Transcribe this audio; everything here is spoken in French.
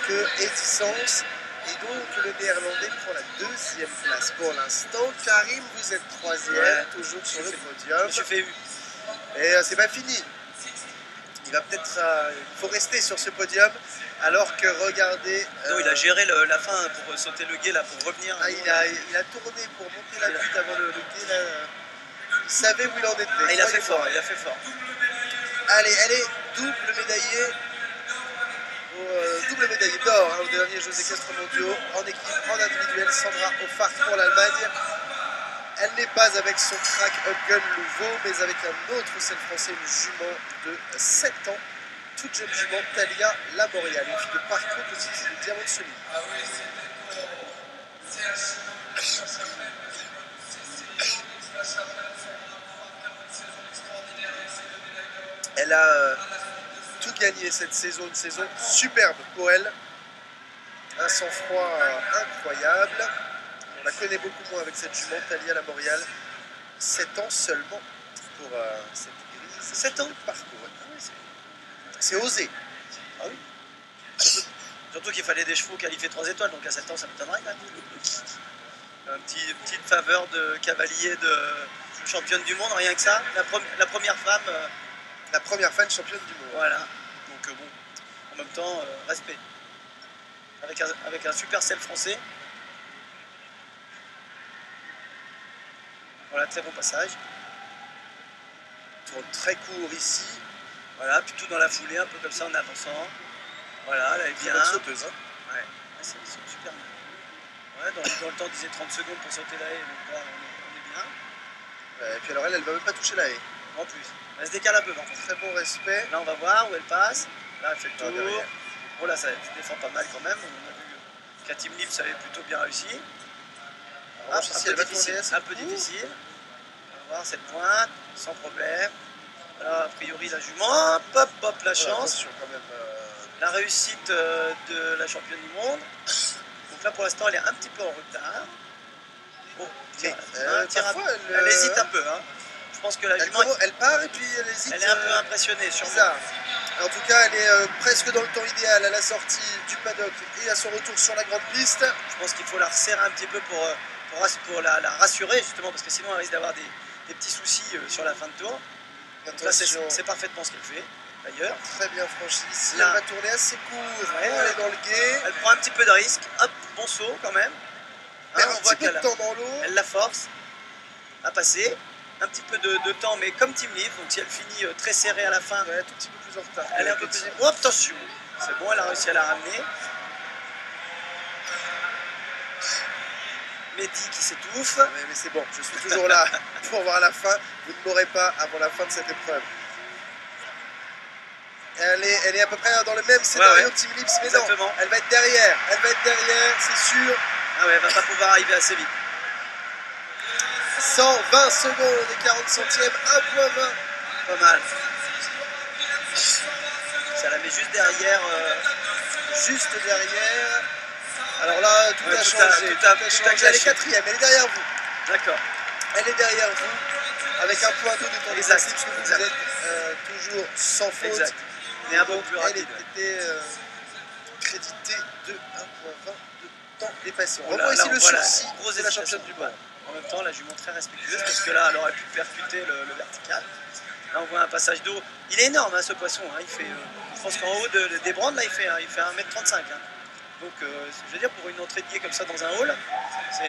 que Edisons. Et donc le néerlandais prend la deuxième place pour l'instant. Karim, vous êtes troisième, toujours sur le podium. Je me suis fait eu. Et c'est pas fini. Il va peut-être, il faut rester sur ce podium. Alors que regardez. Non, il a géré la fin pour sauter le guet là, pour revenir. Ah, il a tourné pour monter la butte avant le guet là. Il savait où il en était. Ah, il a fait fort, il a fait fort. Allez, elle est double médaillée. Double médaillée d'or hein, aux derniers Jeux équestres mondiaux, en équipe, en individuel. Sandra Hoffart pour l'Allemagne. Elle n'est pas avec son crack Upgun nouveau, mais avec un autre celle français, une jument de 7 ans, toute jeune jument, Talia Lamorial, une fille de parcours aussi, c'est le diamant de Sony. Elle a tout gagné cette saison, une saison superbe pour elle. Un sang-froid incroyable. On la connaît beaucoup moins avec cette jument, Talia Lamorial. 7 ans seulement pour cette grise. 7 ans de parcours. C'est osé. Ah oui. Surtout qu'il fallait des chevaux qualifiés 3 étoiles, donc à 7 ans ça m'étonnerait quand même. Petite faveur de cavalier de championne du monde, rien que ça. La première femme. La première femme championne du monde. Voilà. Donc bon, en même temps, respect. Avec un super sel français. Voilà, très bon passage. Tourne très court ici. Voilà, puis tout dans la foulée, un peu comme ça en avançant. Voilà, là elle est bien. Très sauteuse. Hein. Ouais, c'est super bien. Ouais, dans le temps, on disait 30 secondes pour sauter la haie, donc là on est bien. Ouais, et puis alors elle va même pas toucher la haie. En plus, elle se décale un peu par contre. Très bon respect. Là on va voir où elle passe. Là elle fait le tour. Derrière. Oh là ça défend pas mal quand même. On a vu qu'Atim Lips avait plutôt bien réussi. Alors, un peu difficile. On va voir cette pointe, sans problème. Là, a priori la jument, hop hop la chance. Quand même, La réussite de la championne du monde. Donc là pour l'instant elle est un petit peu en retard. Bon, elle hésite un peu. Hein. Je pense que la jument. Elle part et puis elle hésite. Elle est un peu impressionnée sûrement. Bizarre. En tout cas, elle est presque dans le temps idéal à la sortie du paddock et à son retour sur la grande piste. Je pense qu'il faut la resserrer un petit peu pour la rassurer justement parce que sinon elle risque d'avoir des petits soucis sur la fin de tour. Donc là c'est parfaitement ce qu'elle fait d'ailleurs. Très bien franchi ici, là, elle va tourner assez court, ouais, elle est dans le guet. Elle prend un petit peu de risque, hop, bon saut quand même. Hein, on voit qu'elle temps dans l'eau. Elle la force à passer. Un petit peu de temps mais comme Team Leaf, donc si elle finit très serrée à la fin, ouais, un tout petit peu plus en retard. Elle est un peu plus... Oh attention, c'est bon, elle a réussi à la ramener. Mehdi qui s'étouffe. Mais c'est bon, je suis toujours là pour voir la fin. Vous ne m'aurez pas avant la fin de cette épreuve. Elle est à peu près dans le même scénario que Team Lips, mais exactement. Non, elle va être derrière. Elle va être derrière, c'est sûr. Ah ouais, elle va pas pouvoir arriver assez vite. 120 secondes et 40 centièmes, 1,20. Pas mal. Ça la met juste derrière. Juste derrière. Alors là, tout a changé. Elle est quatrième, elle est derrière vous. D'accord. Elle est derrière vous, avec un point 2 de temps d'essai, parce que vous êtes toujours sans faute. Exact. Mais un peu plus rapide. Elle était créditée de 1,20 de temps dépassé. On voit ici le sursis de la championne du monde. En même temps, la jument très respectueuse, parce que là, elle aurait pu percuter le vertical. Là, on voit un passage d'eau. Il est énorme, hein, ce poisson. Hein. Il fait, je pense qu'en haut des brandes, là, il fait 1,35 m. Hein. Donc, je veux dire, pour une entrée de guet comme ça dans un hall, c'est